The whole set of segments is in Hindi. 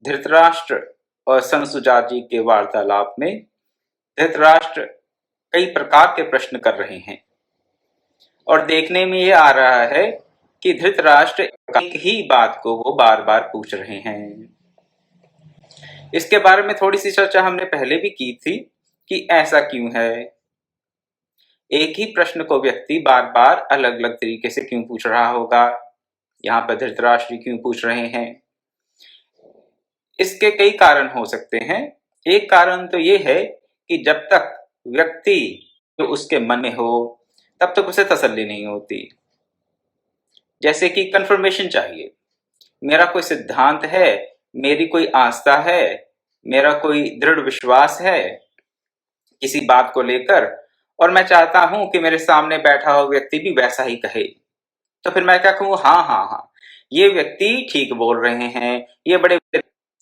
धृतराष्ट्र और संसुजा जी के वार्तालाप में धृतराष्ट्र कई प्रकार के प्रश्न कर रहे हैं और देखने में ये आ रहा है कि धृतराष्ट्र एक ही बात को वो बार बार पूछ रहे हैं। इसके बारे में थोड़ी सी चर्चा हमने पहले भी की थी कि ऐसा क्यों है, एक ही प्रश्न को व्यक्ति बार बार अलग अलग तरीके से क्यों पूछ रहा होगा, यहाँ पर धृतराष्ट्र क्यों पूछ रहे हैं। इसके कई कारण हो सकते हैं। एक कारण तो ये है कि जब तक व्यक्ति जो उसके मन में हो तब तक उसे तसल्ली नहीं होती। जैसे कि कंफर्मेशन चाहिए, मेरा कोई सिद्धांत है, मेरी कोई आस्था है, मेरा कोई दृढ़ विश्वास है किसी बात को लेकर, और मैं चाहता हूं कि मेरे सामने बैठा हुआ व्यक्ति भी वैसा ही कहे। तो फिर मैं क्या कहूँ, हाँ हाँ हाँ, ये व्यक्ति ठीक बोल रहे हैं।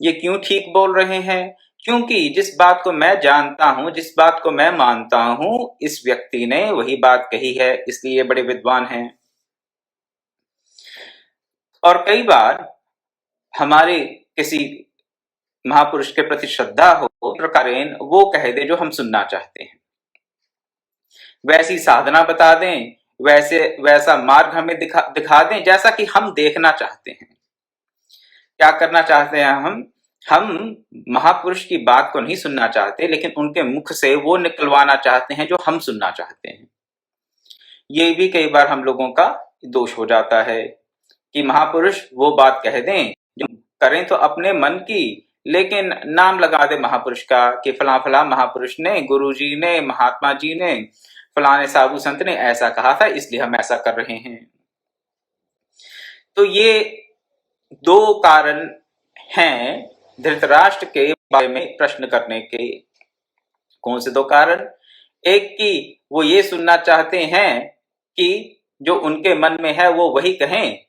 ये क्यों ठीक बोल रहे हैं? क्योंकि जिस बात को मैं जानता हूं, जिस बात को मैं मानता हूं, इस व्यक्ति ने वही बात कही है, इसलिए ये बड़े विद्वान हैं। और कई बार हमारे किसी महापुरुष के प्रति श्रद्धा हो, प्रकारेण वो कह दे जो हम सुनना चाहते हैं, वैसी साधना बता दें, वैसा मार्ग हमें दिखा दें जैसा कि हम देखना चाहते हैं। क्या करना चाहते हैं हम महापुरुष की बात को नहीं सुनना चाहते, लेकिन उनके मुख से वो निकलवाना चाहते हैं जो हम सुनना चाहते हैं। ये भी कई बार हम लोगों का दोष हो जाता है कि महापुरुष वो बात कह दें जो करें तो अपने मन की, लेकिन नाम लगा दे महापुरुष का कि फला फला महापुरुष ने, गुरु जी ने, महात्मा जी ने, फलाने साधु संत ने ऐसा कहा था, इसलिए हम ऐसा कर रहे हैं। तो ये दो कारण हैं धृतराष्ट्र के बारे में प्रश्न करने के। कौन से दो कारण? एक कि वो ये सुनना चाहते हैं कि जो उनके मन में है वो वही कहें,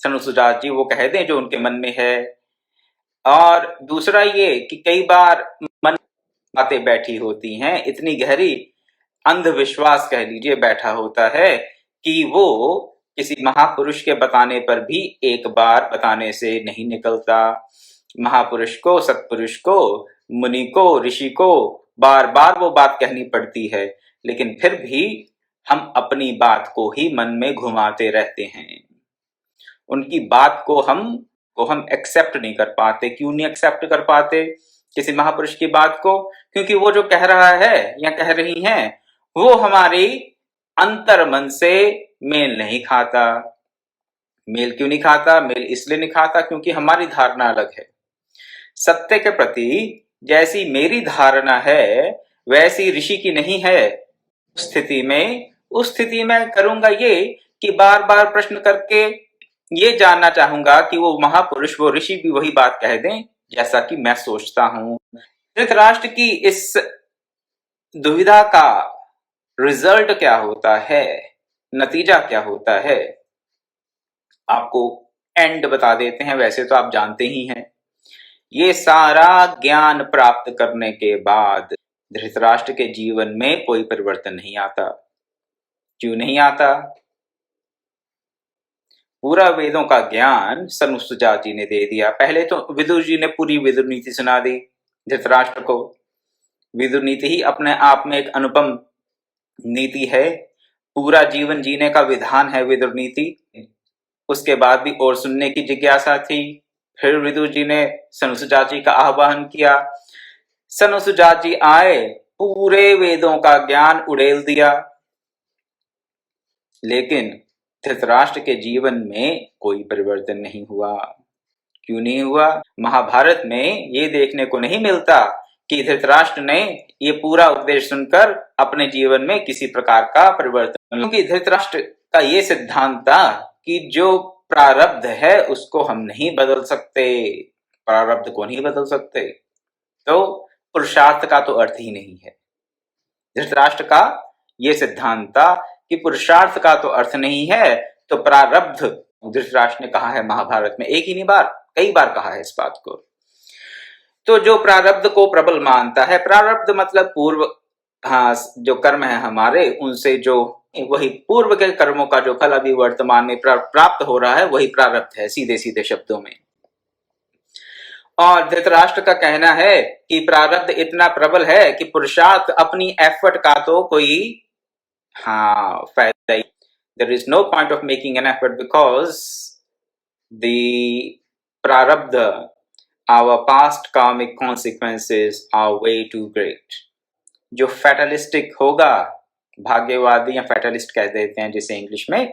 सनुसुजात जी वो कह दें जो उनके मन में है। और दूसरा ये कि कई बार मन बातें बैठी होती हैं, इतनी गहरी अंधविश्वास कह लीजिए बैठा होता है कि वो किसी महापुरुष के बताने पर भी एक बार बताने से नहीं निकलता। महापुरुष को, सत्पुरुष को, मुनि को, ऋषि को बार बार वो बात कहनी पड़ती है, लेकिन फिर भी हम अपनी बात को ही मन में घुमाते रहते हैं। उनकी बात को हम एक्सेप्ट नहीं कर पाते। क्यों नहीं एक्सेप्ट कर पाते किसी महापुरुष की बात को? क्योंकि वो जो कह रहा है या कह रही हैं वो हमारी अंतर मन से मेल नहीं खाता। मेल क्यों नहीं खाता? मेल इसलिए नहीं खाता क्योंकि हमारी धारणा अलग है। सत्य के प्रति जैसी मेरी धारणा है वैसी ऋषि की नहीं है। उस स्थिति में करूंगा ये कि बार बार प्रश्न करके ये जानना चाहूंगा कि वो महापुरुष, वो ऋषि भी वही बात कह दें जैसा कि मैं सोचता हूं। धृतराष्ट्र की इस दुविधा का रिजल्ट क्या होता है, नतीजा क्या होता है, आपको एंड बता देते हैं। वैसे तो आप जानते ही हैं। ये सारा ज्ञान प्राप्त करने के बाद धृतराष्ट्र के जीवन में कोई परिवर्तन नहीं आता। क्यों नहीं आता? पूरा वेदों का ज्ञान सनुसुजा जी ने दे दिया। पहले तो विदुर जी ने पूरी विदुर नीति सुना दी धृतराष्ट्र को। विदुर नीति ही अपने आप में एक अनुपम नीति है, पूरा जीवन जीने का विधान है विदुर नीति। उसके बाद भी और सुनने की जिज्ञासा थी। फिर विदुर जी ने सनुसुजा जी का आह्वान किया। सनुसुजा जी आए, पूरे वेदों का ज्ञान उड़ेल दिया, लेकिन धृतराष्ट्र के जीवन में कोई परिवर्तन नहीं हुआ। क्यों नहीं हुआ? महाभारत में ये देखने को नहीं मिलता कि धृतराष्ट्र ने ये पूरा उपदेश सुनकर अपने जीवन में किसी प्रकार का परिवर्तन, क्योंकि धृतराष्ट्र का ये सिद्धांत था कि जो प्रारब्ध है उसको हम नहीं बदल सकते, प्रारब्ध को नहीं बदल सकते, तो पुरुषार्थ का तो अर्थ ही नहीं है। धृतराष्ट्र का ये सिद्धांत था कि पुरुषार्थ का तो अर्थ नहीं है, तो प्रारब्ध, धृतराष्ट्र ने कहा है महाभारत में, एक ही नहीं बार, कई बार कहा है इस बात को। तो जो प्रारब्ध को प्रबल मानता है, प्रारब्ध मतलब पूर्व, हाँ, जो कर्म है हमारे, उनसे जो वही पूर्व के कर्मों का जो फल अभी वर्तमान में प्राप्त हो रहा है वही प्रारब्ध है, सीधे सीधे शब्दों में। और धृतराष्ट्र का कहना है कि प्रारब्ध इतना प्रबल है कि पुरुषार्थ अपनी एफर्ट का तो कोई फायदा ही। There is no point of making an effort because the prarabdha, our past karmic consequences are way too great. जो फैटलिस्टिक होगा, भाग्यवादी या फैटलिस्ट कह देते हैं जिसे इंग्लिश में,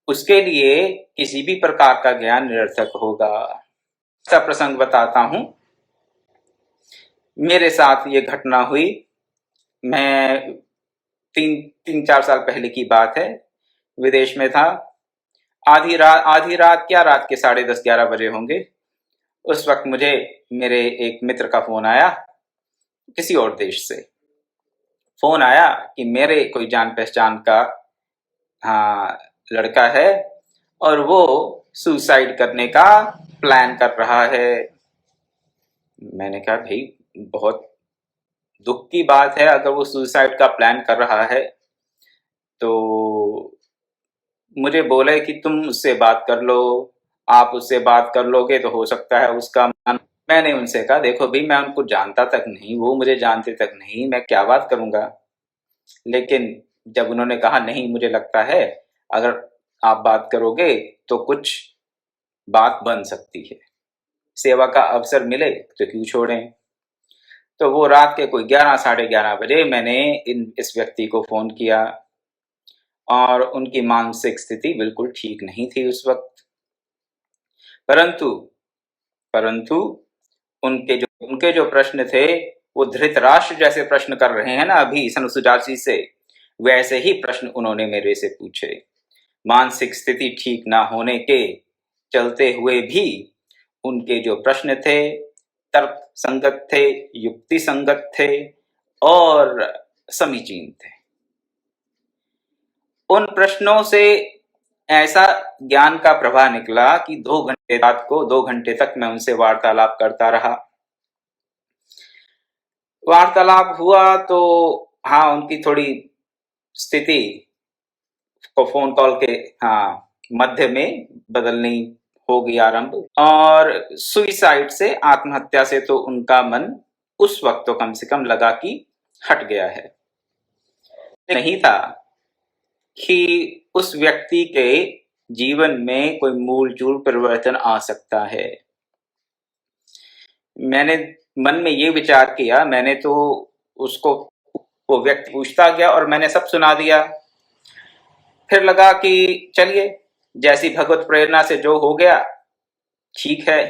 उसके लिए किसी भी प्रकार का ज्ञान निरर्थक होगा। ऐसा प्रसंग बताता हूं, मेरे साथ ये घटना हुई। मैं तीन चार साल पहले की बात है, विदेश में था। आधी रात क्या, रात के 10:30-11 बजे होंगे। उस वक्त मुझे मेरे एक मित्र का फोन आया, किसी और देश से फोन आया कि मेरे कोई जान पहचान का लड़का है और वो सुसाइड करने का प्लान कर रहा है। मैंने कहा भाई बहुत दुख की बात है, अगर वो सुसाइड का प्लान कर रहा है तो मुझे बोले कि तुम उससे बात कर लो, आप उससे बात कर लोगे तो हो सकता है उसका मन। मैंने उनसे कहा देखो भाई मैं उनको जानता तक नहीं, वो मुझे जानते तक नहीं, मैं क्या बात करूंगा। लेकिन जब उन्होंने कहा नहीं मुझे लगता है अगर आप बात करोगे तो कुछ बात बन सकती है, सेवा का अवसर मिले तो क्यों छोड़ें। तो वो रात के कोई 11-11:30 बजे मैंने इस व्यक्ति को फोन किया और उनकी मानसिक स्थिति बिल्कुल ठीक नहीं थी उस वक्त। परंतु उनके जो प्रश्न थे वो धृतराष्ट्र जैसे प्रश्न कर रहे हैं ना अभी सनुसुजात जी से, वैसे ही प्रश्न उन्होंने मेरे से पूछे। मानसिक स्थिति ठीक ना होने के चलते हुए भी उनके जो प्रश्न थे तर्क संगत थे, युक्ति संगत थे और समीचीन थे। उन प्रश्नों से ऐसा ज्ञान का प्रवाह निकला कि 2 घंटे रात को 2 घंटे तक मैं उनसे वार्तालाप करता रहा। वार्तालाप हुआ तो उनकी थोड़ी स्थिति को फोन कॉल के मध्य में बदलनी होगी आरंभ, और सुइसाइड से, आत्महत्या से तो उनका मन उस वक्त तो कम से कम लगा कि हट गया है। नहीं था कि उस व्यक्ति के जीवन में कोई मूलचूल परिवर्तन आ सकता है। मैंने मन में ये विचार किया, मैंने तो उसको, वो व्यक्ति पूछता गया और मैंने सब सुना दिया। फिर लगा कि चलिए जैसी भगवत प्रेरणा से जो हो गया ठीक है,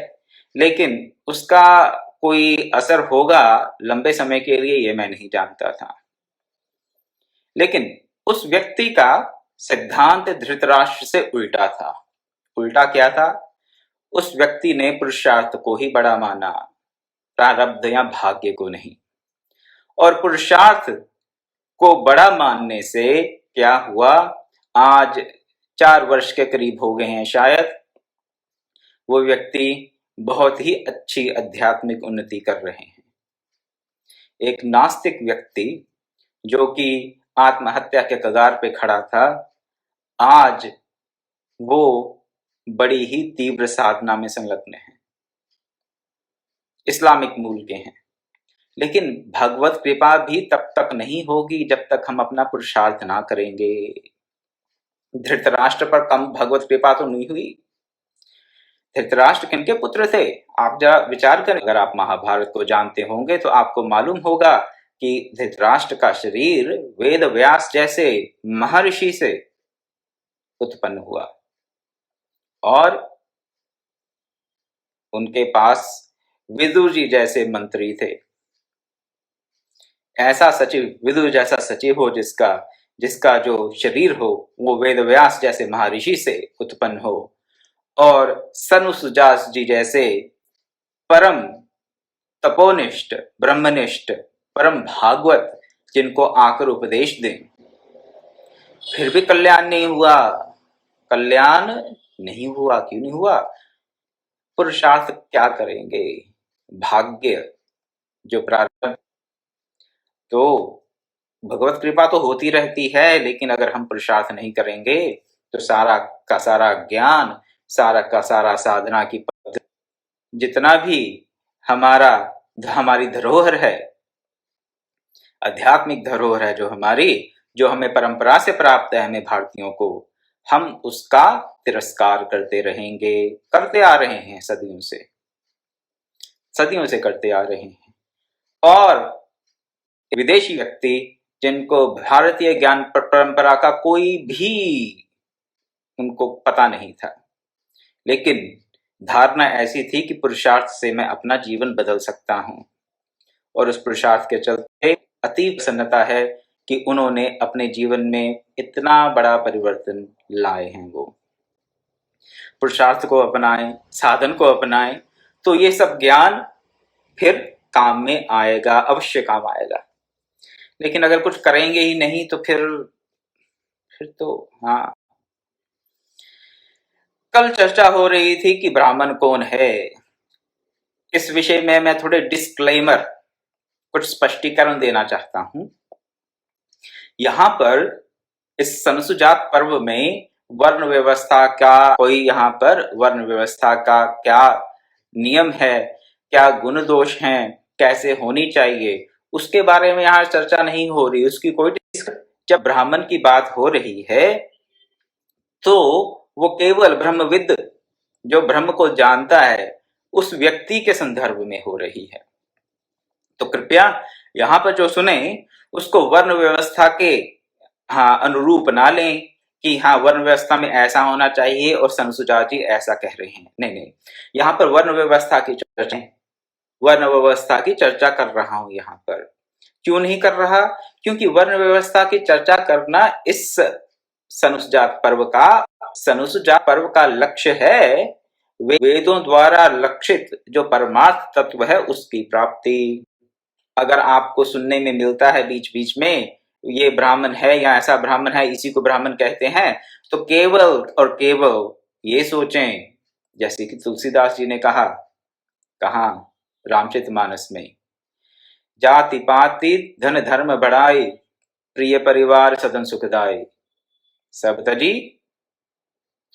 लेकिन उसका कोई असर होगा लंबे समय के लिए ये मैं नहीं जानता था। लेकिन उस व्यक्ति का सिद्धांत धृतराष्ट्र से उल्टा था। उल्टा क्या था? उस व्यक्ति ने पुरुषार्थ को ही बड़ा माना, प्रारब्ध या भाग्य को नहीं। और पुरुषार्थ को बड़ा मानने से क्या हुआ, आज 4 वर्ष के करीब हो गए हैं शायद, वो व्यक्ति बहुत ही अच्छी आध्यात्मिक उन्नति कर रहे हैं। एक नास्तिक व्यक्ति जो कि आत्महत्या के कगार पे खड़ा था, आज वो बड़ी ही तीव्र साधना में संलग्न है, इस्लामिक मूल के हैं। लेकिन भगवत कृपा भी तब तक नहीं होगी जब तक हम अपना पुरुषार्थ ना करेंगे। धृतराष्ट्र पर कम भगवत कृपा तो नहीं हुई। धृतराष्ट्र किनके पुत्र थे? आप जरा विचार करें, अगर आप महाभारत को जानते होंगे तो आपको मालूम होगा कि धृतराष्ट्र का शरीर वेद व्यास जैसे महर्षि से उत्पन्न हुआ और उनके पास विदुर जी जैसे मंत्री थे। ऐसा सचिव, विदुर जैसा सचिव हो जिसका जो शरीर हो वो वेद व्यास जैसे महर्षि से उत्पन्न हो, और सनुसुजात जी जैसे परम तपोनिष्ठ, ब्रह्मनिष्ठ, परम भागवत जिनको आकर उपदेश दें, फिर भी कल्याण नहीं हुआ। कल्याण नहीं हुआ, क्यों नहीं हुआ? पुरुषार्थ क्या करेंगे, भाग्य जो प्रारब्ध, तो भगवत कृपा तो होती रहती है, लेकिन अगर हम पुरुषार्थ नहीं करेंगे तो सारा का सारा ज्ञान, सारा का सारा साधना की पद्धति जितना भी हमारी धरोहर है, आध्यात्मिक धरोहर है जो हमें परंपरा से प्राप्त है, हमें भारतीयों को, हम उसका तिरस्कार करते रहेंगे, करते आ रहे हैं, सदियों से करते आ रहे हैं। और विदेशी व्यक्ति जिनको भारतीय ज्ञान परंपरा का कोई भी उनको पता नहीं था, लेकिन धारणा ऐसी थी कि पुरुषार्थ से मैं अपना जीवन बदल सकता हूं, और उस पुरुषार्थ के चलते अति प्रसन्नता है कि उन्होंने अपने जीवन में इतना बड़ा परिवर्तन लाए हैं। वो पुरुषार्थ को अपनाएं, साधन को अपनाएं, तो ये सब ज्ञान फिर काम में आएगा, अवश्य काम आएगा। लेकिन अगर कुछ करेंगे ही नहीं तो फिर तो हाँ। कल चर्चा हो रही थी कि ब्राह्मण कौन है। इस विषय में मैं थोड़े डिस्क्लेमर, कुछ स्पष्टीकरण देना चाहता हूं। यहां पर इस सनुसुजात पर्व में वर्ण व्यवस्था का क्या नियम है, क्या गुण दोष हैं, कैसे होनी चाहिए, उसके बारे में यहाँ चर्चा नहीं हो रही, उसकी कोई। जब ब्राह्मण की बात हो रही है तो वो केवल ब्रह्मविद, जो ब्रह्म को जानता है, उस व्यक्ति के संदर्भ में हो रही है। तो कृपया यहाँ पर जो सुने उसको वर्ण व्यवस्था के अनुरूप ना लें कि वर्ण व्यवस्था में ऐसा होना चाहिए और सनुसुजात जी ऐसा कह रहे हैं। नहीं, यहाँ पर वर्ण व्यवस्था की चर्चा कर रहा हूं। यहाँ पर क्यों नहीं कर रहा? क्योंकि वर्ण व्यवस्था की चर्चा करना इस सनुसुजात पर्व का लक्ष्य है, वेदों द्वारा लक्षित जो परमार्थ तत्व है उसकी प्राप्ति। अगर आपको सुनने में मिलता है बीच बीच में ये ब्राह्मण है या ऐसा ब्राह्मण है, इसी को ब्राह्मण कहते हैं, तो केवल और केवल ये सोचें, जैसे कि तुलसीदास जी ने कहा रामचरितमानस में, जाति पाति धन धर्म बढ़ाई, प्रिय परिवार सदन सुखदाई, सब तजी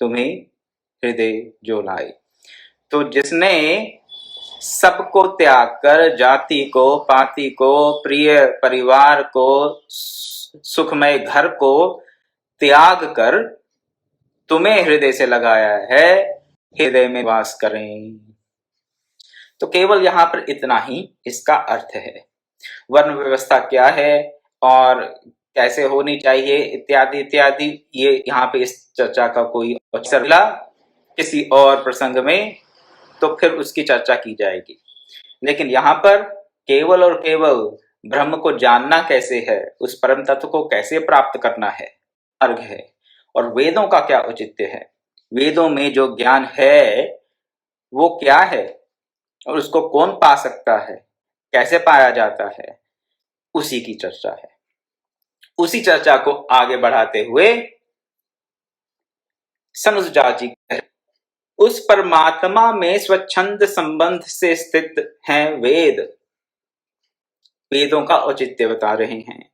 तुम्हें हृदय जो लाए। तो जिसने सबको त्याग कर, जाति को, पाति को, प्रिय परिवार को, सुखमय घर को त्याग कर तुम्हें हृदय से लगाया है, हृदय में वास करें। तो केवल यहाँ पर इतना ही इसका अर्थ है। वर्ण व्यवस्था क्या है और कैसे होनी चाहिए इत्यादि इत्यादि, ये यहाँ पे इस चर्चा का कोई अवसर मिला किसी और प्रसंग में तो फिर उसकी चर्चा की जाएगी। लेकिन यहाँ पर केवल और केवल ब्रह्म को जानना कैसे है, उस परम तत्व को कैसे प्राप्त करना है, मार्ग है। और वेदों का क्या औचित्य है, वेदों में जो ज्ञान है वो क्या है और उसको कौन पा सकता है, कैसे पाया जाता है, उसी की चर्चा है। उसी चर्चा को आगे बढ़ाते हुए सनुसुजात जी उस परमात्मा में स्वच्छंद संबंध से स्थित हैं वेद, वेदों का औचित्य बता रहे हैं।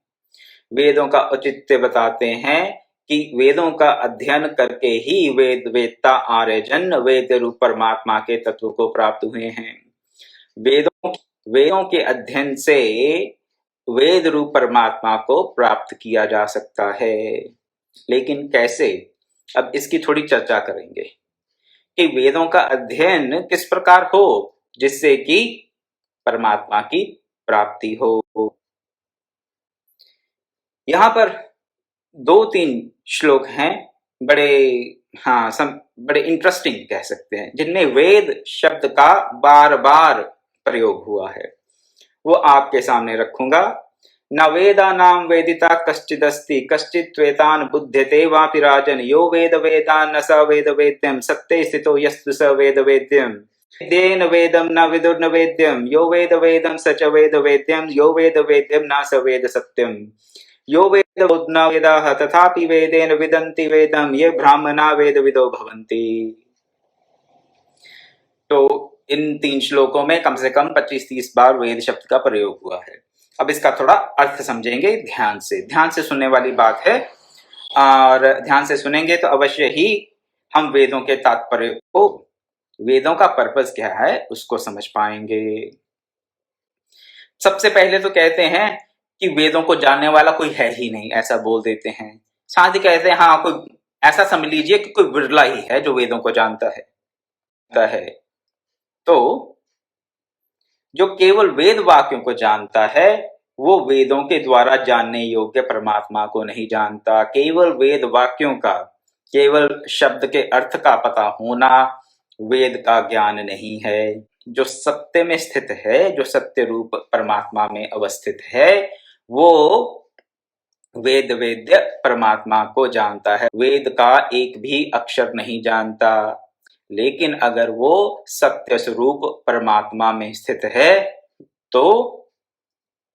वेदों का औचित्य बताते हैं कि वेदों का अध्ययन करके ही वेदता आर्यजन वेद रूप परमात्मा के तत्व को प्राप्त हुए हैं। वेदों के अध्ययन से वेद रूप परमात्मा को प्राप्त किया जा सकता है। लेकिन कैसे, अब इसकी थोड़ी चर्चा करेंगे कि वेदों का अध्ययन किस प्रकार हो जिससे कि परमात्मा की प्राप्ति हो। यहाँ पर 2-3 श्लोक हैं, बड़े इंटरेस्टिंग कह सकते हैं, जिनमें वेद शब्द का बार बार प्रयोग हुआ है। वो आपके सामने रखूंगा। न वेदानां वेदिता कश्चिदस्ति, कश्चित् त्वेतान् बुध्यते वापि राजन्, यो वेद वेदान् न स वेद वेद्यं, सत्ते स्थितो यस्तु स वेद वेद्यम्। वेदेन वेदं न विदुर्न वेद्यं, यो वेद वेदं स च वेद वेद्यं, यो वेद वेद्यं न स वेद सत्यम्। यो वेद न वेदाः तथापि वेदेन विदन्ति वेदं, ये ब्राह्मणा वेद विदो भवन्ति। तो इन 3 श्लोकों में कम से कम 25-30 बार वेद शब्द का प्रयोग हुआ है। अब इसका थोड़ा अर्थ समझेंगे ध्यान से सुनने वाली बात है, और ध्यान से सुनेंगे तो अवश्य ही हम वेदों के तात्पर्य को वेदों का पर्पस क्या है उसको समझ पाएंगे। सबसे पहले तो कहते हैं कि वेदों को जानने वाला कोई है ही नहीं, ऐसा बोल देते हैं। साथ ही कहते हैं हाँ कोई ऐसा समझ लीजिए कि कोई बिरला ही है जो वेदों को जानता है। तो जो केवल वेद वाक्यों को जानता है वो वेदों के द्वारा जानने योग्य परमात्मा को नहीं जानता। केवल वेद वाक्यों का, केवल शब्द के अर्थ का पता होना वेद का ज्ञान नहीं है। जो सत्य में स्थित है, जो सत्य रूप परमात्मा में अवस्थित है, वो वेद वेद्य परमात्मा को जानता है। वेद का एक भी अक्षर नहीं जानता, लेकिन अगर वो सत्य स्वरूप परमात्मा में स्थित है तो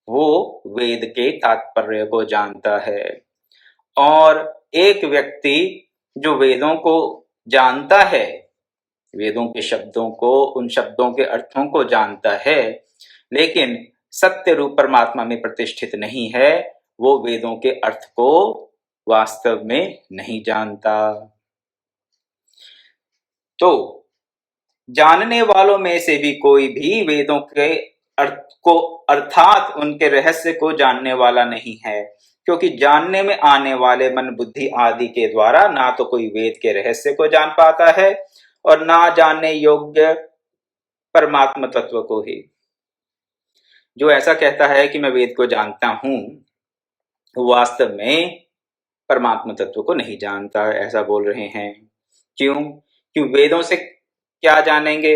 वो वेद के तात्पर्य को जानता है। और एक व्यक्ति जो वेदों को जानता है, वेदों के शब्दों को, उन शब्दों के अर्थों को जानता है, लेकिन सत्य रूप परमात्मा में प्रतिष्ठित नहीं है, वो वेदों के अर्थ को वास्तव में नहीं जानता। तो जानने वालों में से भी कोई भी वेदों के अर्थ को अर्थात उनके रहस्य को जानने वाला नहीं है, क्योंकि जानने में आने वाले मन बुद्धि आदि के द्वारा ना तो कोई वेद के रहस्य को जान पाता है और ना जानने योग्य परमात्मा तत्व को ही। जो ऐसा कहता है कि मैं वेद को जानता हूं, वास्तव में परमात्मा तत्व को नहीं जानता, ऐसा बोल रहे हैं। क्यों? क्यों वेदों से क्या जानेंगे?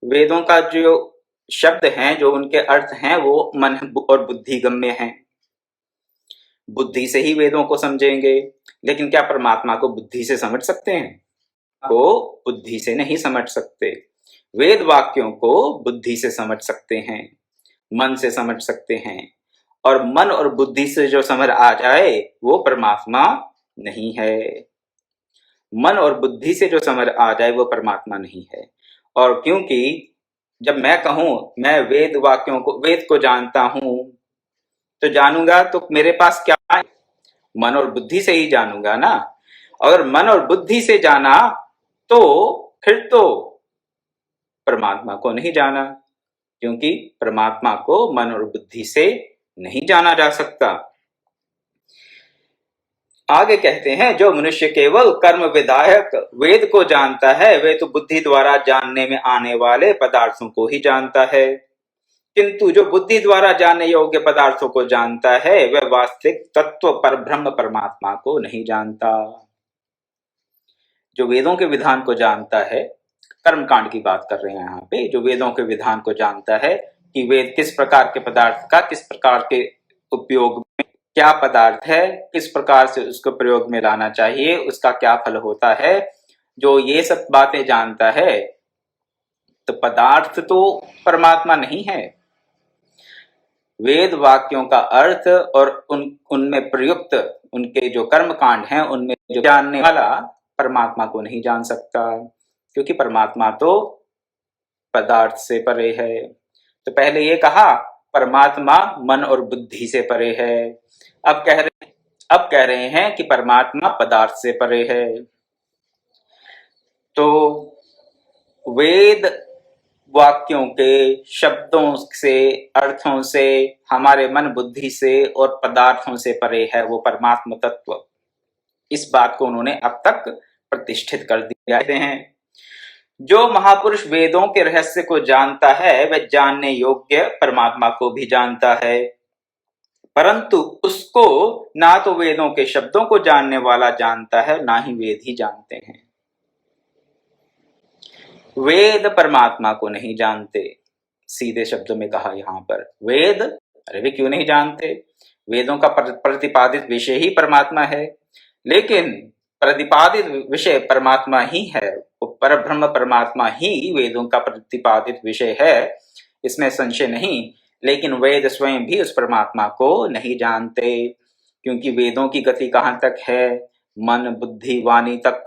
वेदों का जो शब्द हैं, जो उनके अर्थ हैं, वो मन और बुद्धि गम्य हैं। बुद्धि से ही वेदों को समझेंगे, लेकिन क्या परमात्मा को बुद्धि से समझ सकते हैं? को बुद्धि से नहीं समझ सकते। वेद वाक्यों को बुद्धि से समझ सकते हैं, मन से समझ सकते हैं, और मन और बुद्धि से जो समझ आ जाए वो परमात्मा नहीं है। मन और बुद्धि से जो समझ आ जाए वो परमात्मा नहीं है। और क्योंकि जब मैं कहूं मैं वेद वाक्यों को, वेद को जानता हूं, तो जानूंगा तो मेरे पास क्या है? मन और बुद्धि से ही जानूंगा ना। अगर मन और बुद्धि से जाना तो फिर तो परमात्मा को नहीं जाना, क्योंकि परमात्मा को मन और बुद्धि से नहीं जाना जा सकता। आगे कहते हैं जो मनुष्य केवल कर्म विधायक वेद को जानता है वे तो बुद्धि द्वारा जानने में आने वाले पदार्थों को ही जानता है, किंतु जो बुद्धि द्वारा जानने योग्य पदार्थों को जानता है वह वास्तविक तत्व पर ब्रह्म परमात्मा को नहीं जानता। जो वेदों के विधान को जानता है, कर्मकांड की बात कर रहे हैं यहाँ पे, जो वेदों के विधान को जानता है कि वेद किस प्रकार के पदार्थ का किस प्रकार के उपयोग में क्या पदार्थ है, किस प्रकार से उसको प्रयोग में लाना चाहिए, उसका क्या फल होता है, जो ये सब बातें जानता है, तो पदार्थ तो परमात्मा नहीं है। वेद वाक्यों का अर्थ और उनमें प्रयुक्त उनके जो कर्म कांड हैं उनमें जो जानने वाला परमात्मा को नहीं जान सकता, क्योंकि परमात्मा तो पदार्थ से परे है। तो पहले ये कहा परमात्मा मन और बुद्धि से परे है, अब कह रहे हैं कि परमात्मा पदार्थ से परे है। तो वेद वाक्यों के शब्दों से, अर्थों से, हमारे मन बुद्धि से और पदार्थों से परे है वो परमात्मा तत्व। इस बात को उन्होंने अब तक प्रतिष्ठित कर दिया है। जो महापुरुष वेदों के रहस्य को जानता है वह जानने योग्य परमात्मा को भी जानता है, परंतु उसको ना तो वेदों के शब्दों को जानने वाला जानता है, ना ही वेद ही जानते हैं। वेद परमात्मा को नहीं जानते, सीधे शब्दों में कहा यहाँ पर वेद, अरे वे क्यों नहीं जानते? वेदों का प्रतिपादित विषय ही परमात्मा है, लेकिन प्रतिपादित विषय परमात्मा ही है, वो परब्रह्म परमात्मा ही वेदों का प्रतिपादित विषय है, इसमें संशय नहीं। लेकिन वेद स्वयं भी उस परमात्मा को नहीं जानते, क्योंकि वेदों की गति कहाँ तक है? मन बुद्धि वाणी तक।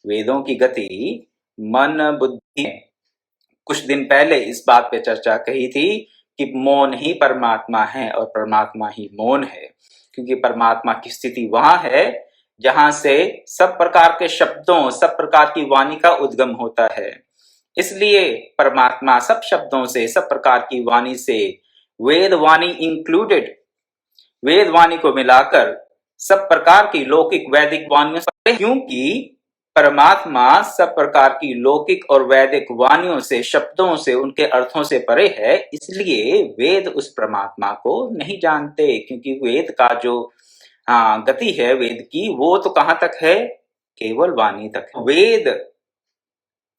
वेदों की गति मन बुद्धि। कुछ दिन पहले इस बात पे चर्चा कही थी कि मौन ही परमात्मा है और परमात्मा ही मौन है, क्योंकि परमात्मा की स्थिति वहां है जहां से सब प्रकार के शब्दों, सब प्रकार की वाणी का उद्गम होता है। इसलिए परमात्मा सब शब्दों से, सब प्रकार की वाणी से, वेद वाणी इंक्लूडेड, वेद वाणी को मिलाकर सब प्रकार की लौकिक वैदिक वाणियों से, क्योंकि परमात्मा सब प्रकार की लौकिक और वैदिक वाणियों से, शब्दों से, उनके अर्थों से परे है, इसलिए वेद उस परमात्मा को नहीं जानते। क्योंकि वेद का जो गति है वेद की, वो तो कहां तक है? केवल वाणी तक है। वेद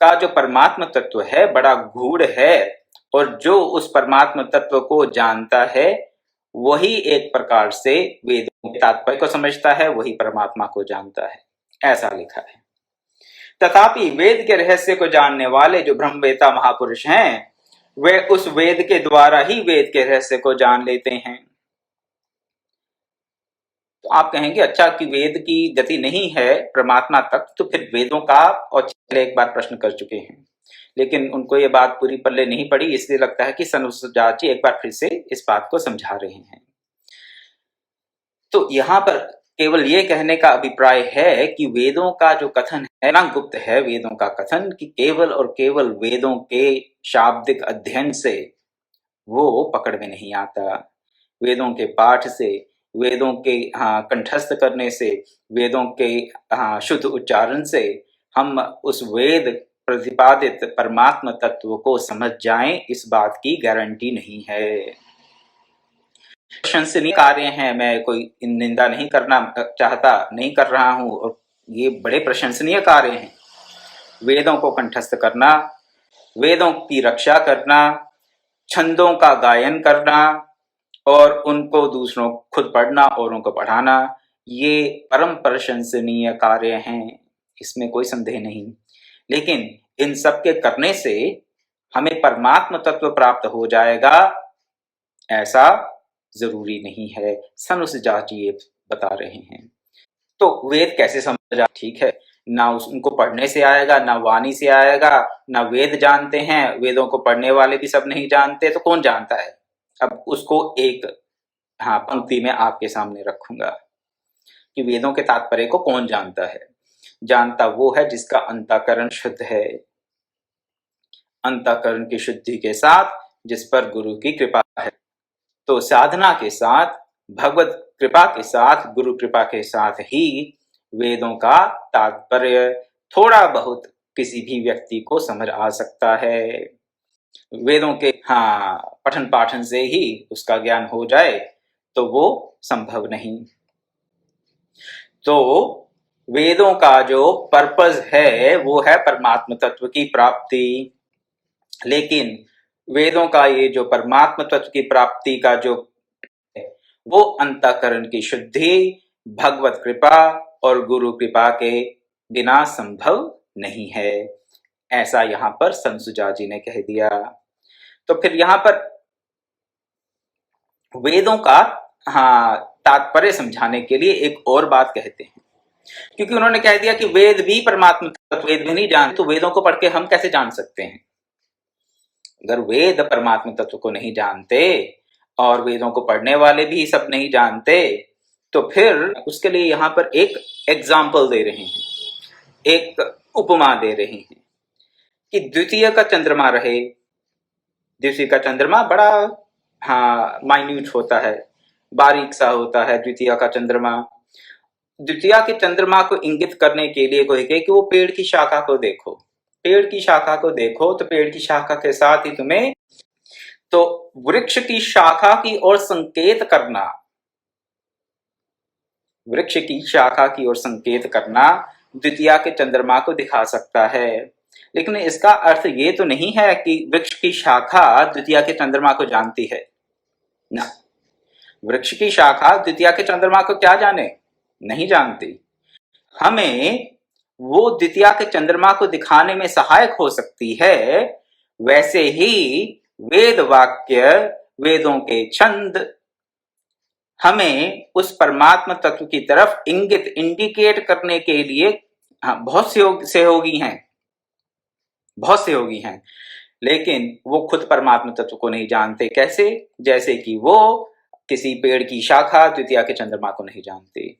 का जो परमात्मा तत्व है बड़ा गूढ़ है, और जो उस परमात्मा तत्व को जानता है वही एक प्रकार से वेदों के तात्पर्य को समझता है, वही परमात्मा को जानता है, ऐसा लिखा है। तथापि वेद के रहस्य को जानने वाले जो ब्रह्मवेता महापुरुष हैं, वे उस वेद के द्वारा ही वेद के रहस्य को जान लेते हैं। तो आप कहेंगे अच्छा कि वेद की गति नहीं है परमात्मा तक, तो फिर वेदों का, और एक बार प्रश्न कर चुके हैं, लेकिन उनको ये बात पूरी पल्ले नहीं पड़ी, इसलिए लगता है कि सनुसुजात जी एक बार फिर से इस बात को समझा रहे हैं। तो यहाँ पर केवल ये कहने का अभिप्राय है कि वेदों का जो कथन है ना, गुप्त है वेदों का कथन, कि केवल और केवल वेदों के शाब्दिक अध्ययन से वो पकड़ में नहीं आता। वेदों के पाठ से, वेदों के कंठस्थ करने से, वेदों के शुद्ध उच्चारण से हम उस वेद प्रतिपादित परमात्मा तत्व को समझ जाएं, इस बात की गारंटी नहीं है। प्रशंसनीय कार्य हैं, मैं कोई निंदा नहीं करना चाहता, नहीं कर रहा हूं, और ये बड़े प्रशंसनीय कार्य हैं। वेदों को कंठस्थ करना, वेदों की रक्षा करना, छंदों का गायन करना और उनको दूसरों खुद पढ़ना और उनको पढ़ाना, ये परम प्रशंसनीय कार्य हैं, इसमें कोई संदेह नहीं। लेकिन इन सब के करने से हमें परमात्मा तत्व प्राप्त हो जाएगा, ऐसा जरूरी नहीं है। सनुसुजात जी ये बता रहे हैं। तो वेद कैसे समझा? ठीक है, ना उनको पढ़ने से आएगा, ना वाणी से आएगा, ना वेद जानते हैं, वेदों को पढ़ने वाले भी सब नहीं जानते, तो कौन जानता है? अब उसको एक पंक्ति में आपके सामने रखूंगा कि वेदों के तात्पर्य को कौन जानता है। जानता वो है जिसका अंतःकरण शुद्ध है, अंतःकरण की शुद्धि के साथ जिस पर गुरु की कृपा है। तो साधना के साथ, भगवत कृपा के साथ, गुरु कृपा के साथ ही वेदों का तात्पर्य थोड़ा बहुत किसी भी व्यक्ति को समझ आ सकता है। वेदों के पठन पाठन से ही उसका ज्ञान हो जाए तो वो संभव नहीं। तो वेदों का जो पर्पस है वो है परमात्मा तत्व की प्राप्ति, लेकिन वेदों का ये जो परमात्मा तत्व की प्राप्ति का जो वो अंतःकरण की शुद्धि, भगवत कृपा और गुरु कृपा के बिना संभव नहीं है, ऐसा यहाँ पर सनुसुजात जी ने कह दिया। तो फिर यहाँ पर वेदों का तात्पर्य समझाने के लिए एक और बात कहते हैं, क्योंकि उन्होंने कह दिया कि वेद भी परमात्मा तत्व, वेद भी नहीं जानते, तो वेदों को पढ़ के हम कैसे जान सकते हैं? अगर वेद परमात्मा तत्व को नहीं जानते और वेदों को पढ़ने वाले भी सब नहीं जानते, तो फिर उसके लिए यहाँ पर एक एग्जाम्पल दे रहे हैं, एक उपमा दे रहे हैं कि द्वितीय का चंद्रमा रहे। द्वितीय का चंद्रमा बड़ा माइन्यूट होता है, बारीक सा होता है द्वितीय का चंद्रमा। द्वितीय के चंद्रमा को इंगित करने के लिए कोई कहे कि वो पेड़ की शाखा को देखो, पेड़ की शाखा को देखो, तो पेड़ की शाखा के साथ ही तुम्हें तो वृक्ष की शाखा की ओर संकेत करना, वृक्ष की शाखा की ओर संकेत करना द्वितीय के चंद्रमा को दिखा सकता है। लेकिन इसका अर्थ ये तो नहीं है कि वृक्ष की शाखा द्वितीय के चंद्रमा को जानती है ना। वृक्ष की शाखा द्वितीय के चंद्रमा को क्या जाने? नहीं जानती। हमें वो द्वितीय के चंद्रमा को दिखाने में सहायक हो सकती है, वैसे ही वेद वाक्य, वेदों के छंद हमें उस परमात्मा तत्व की तरफ इंगित, इंडिकेट करने के लिए बहुत सहयोगी हैं, बहुत सहयोगी हैं, लेकिन वो खुद परमात्मा तत्व को नहीं जानते। कैसे? जैसे कि वो किसी पेड़ की शाखा द्वितीय के चंद्रमा को नहीं जानते।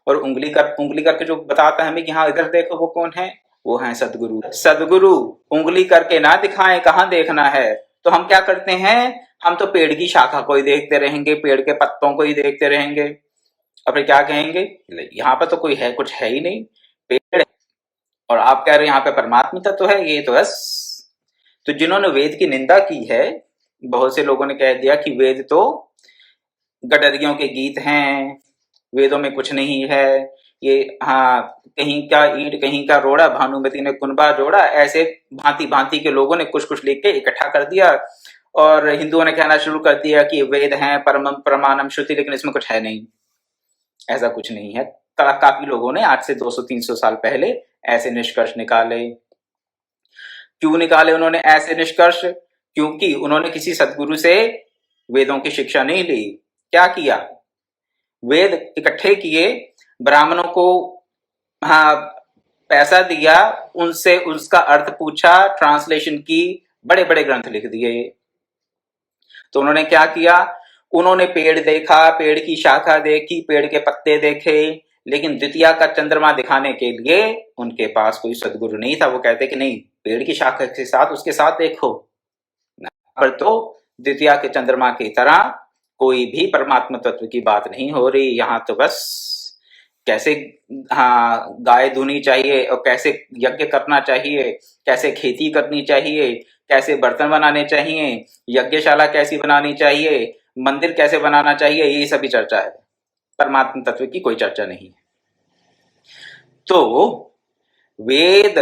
और उंगली करके जो बताता है हमें कि हाँ इधर देखो वो कौन है, वो है सदगुरु। सदगुरु उंगली करके ना दिखाएं कहाँ देखना है, तो हम क्या करते हैं, हम तो पेड़ की शाखा को ही देखते रहेंगे, पेड़ के पत्तों को ही देखते रहेंगे, और फिर क्या कहेंगे, यहाँ पर तो कोई है, कुछ है ही नहीं, पेड़ है। और आप कह रहे हैं यहाँ पे परमात्मा तत्व है, ये तो बस। तो जिन्होंने वेद की निंदा की है, बहुत से लोगों ने कह दिया कि वेद तो गडरियों के गीत हैं, वेदों में कुछ नहीं है, ये हाँ कहीं का ईंट कहीं का रोड़ा, भानुमति ने कुनबा जोड़ा, ऐसे भांति भांति के लोगों ने कुछ कुछ लिख के इकट्ठा कर दिया, और हिंदुओं ने कहना शुरू कर दिया कि वेद हैं परमम प्रमाणम श्रुति, लेकिन इसमें कुछ है नहीं, ऐसा कुछ नहीं है। काफी लोगों ने आज से 200-300 साल पहले ऐसे निष्कर्ष निकाले। क्यों निकाले उन्होंने ऐसे निष्कर्ष, क्योंकि उन्होंने किसी सदगुरु से वेदों की शिक्षा नहीं ली। क्या किया, वेद इकट्ठे किए, ब्राह्मणों को हाँ पैसा दिया, उनसे उसका अर्थ पूछा, ट्रांसलेशन की, बड़े बड़े ग्रंथ लिख दिए। तो उन्होंने क्या किया, उन्होंने पेड़ देखा, पेड़ की शाखा देखी, पेड़ के पत्ते देखे, लेकिन द्वितीया का चंद्रमा दिखाने के लिए उनके पास कोई सदगुरु नहीं था। वो कहते कि नहीं, पेड़ की शाखा के साथ उसके साथ देखो, पर तो द्वितीया के चंद्रमा की तरह कोई भी परमात्मा तत्व की बात नहीं हो रही। यहाँ तो बस कैसे हाँ गाय धोनी चाहिए, और कैसे यज्ञ करना चाहिए, कैसे खेती करनी चाहिए, कैसे बर्तन बनाने चाहिए, यज्ञशाला कैसी बनानी चाहिए, मंदिर कैसे बनाना चाहिए, ये सभी चर्चा है, परमात्मा तत्व की कोई चर्चा नहीं है। तो वेद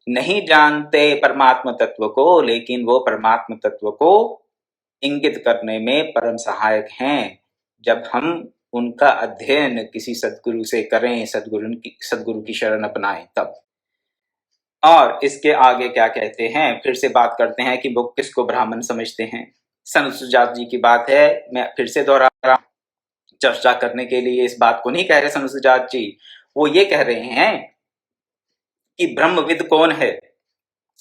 नहीं जानते परमात्मा तत्व को, लेकिन वो परमात्मा तत्व को इंगित करने में परम सहायक हैं। जब हम उनका अध्ययन किसी सदगुरु से करें, सदगुरु की शरण अपनाएं तब। और इसके आगे क्या कहते हैं, फिर से बात करते हैं कि वो किसको ब्राह्मण समझते हैं। संत सुजात जी की बात है, मैं फिर से दोहरा रहा हूं, चर्चा करने के लिए इस बात को नहीं कह रहे संत सुजात जी, वो ये कह रहे हैं कि ब्रह्मविद कौन है,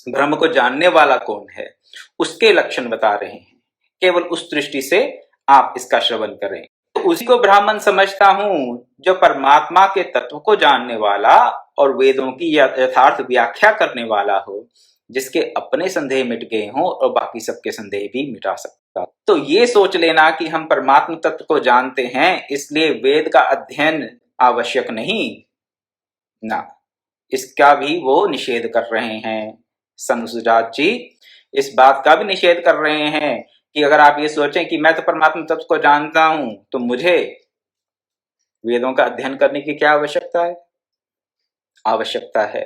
ब्रह्म को जानने वाला कौन है, उसके लक्षण बता रहे हैं। केवल उस दृष्टि से आप इसका श्रवण करें। तो उसी को ब्राह्मण समझता हूं जो परमात्मा के तत्व को जानने वाला और वेदों की यथार्थ व्याख्या करने वाला हो, जिसके अपने संदेह मिट गए हों और बाकी सबके संदेह भी मिटा सकता। तो ये सोच लेना कि हम परमात्मा तत्व को जानते हैं इसलिए वेद का अध्ययन आवश्यक नहीं ना, इसका भी वो निषेध कर रहे हैं। संत सुजात जी इस बात का भी निषेध कर रहे हैं कि अगर आप ये सोचें कि मैं तो परमात्मा तत्व को जानता हूं तो मुझे वेदों का अध्ययन करने की क्या आवश्यकता है, आवश्यकता है,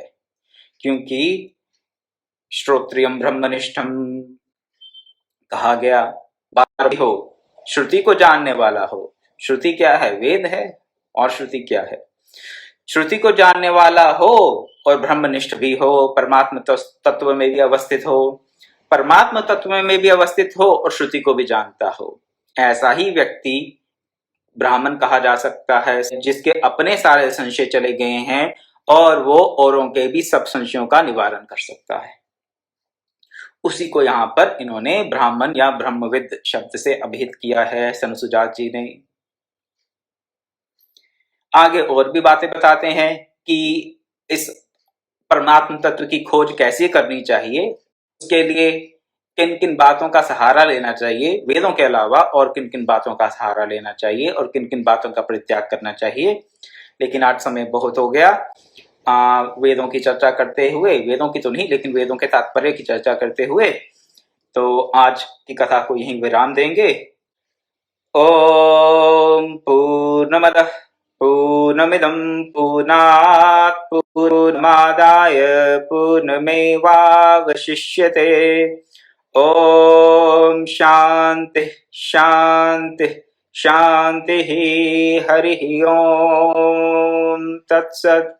क्योंकि श्रोत्रियम ब्रह्मनिष्ठम कहा गया, बात हो श्रुति को जानने वाला हो। श्रुति क्या है, वेद है, और श्रुति क्या है, श्रुति को जानने वाला हो और ब्रह्मनिष्ठ भी हो, परमात्मा तत्व में भी अवस्थित हो, परमात्मा तत्व में भी अवस्थित हो और श्रुति को भी जानता हो, ऐसा ही व्यक्ति ब्राह्मण कहा जा सकता है, जिसके अपने सारे संशय चले गए हैं और वो औरों के भी सब संशयों का निवारण कर सकता है। उसी को यहाँ पर इन्होंने ब्राह्मण या ब्रह्मविद शब्द से अभिहित किया है संत सुजात जी ने। आगे और भी बातें बताते हैं कि इस परमात्म तत्व की खोज कैसे करनी चाहिए, उसके लिए किन किन बातों का सहारा लेना चाहिए, वेदों के अलावा और किन किन बातों का सहारा लेना चाहिए और किन किन बातों का परित्याग करना चाहिए। लेकिन आज समय बहुत हो गया, वेदों की चर्चा करते हुए, वेदों की तो नहीं लेकिन वेदों के तात्पर्य की चर्चा करते हुए, तो आज की कथा को यहीं विराम देंगे। ओम पूर्णमदः पूर्णमिदं पूर्णात् पूर्णमादाय पूर्णमेवावशिष्यते। ओम शांति शांति शांति। हरि ओम तत्सत्।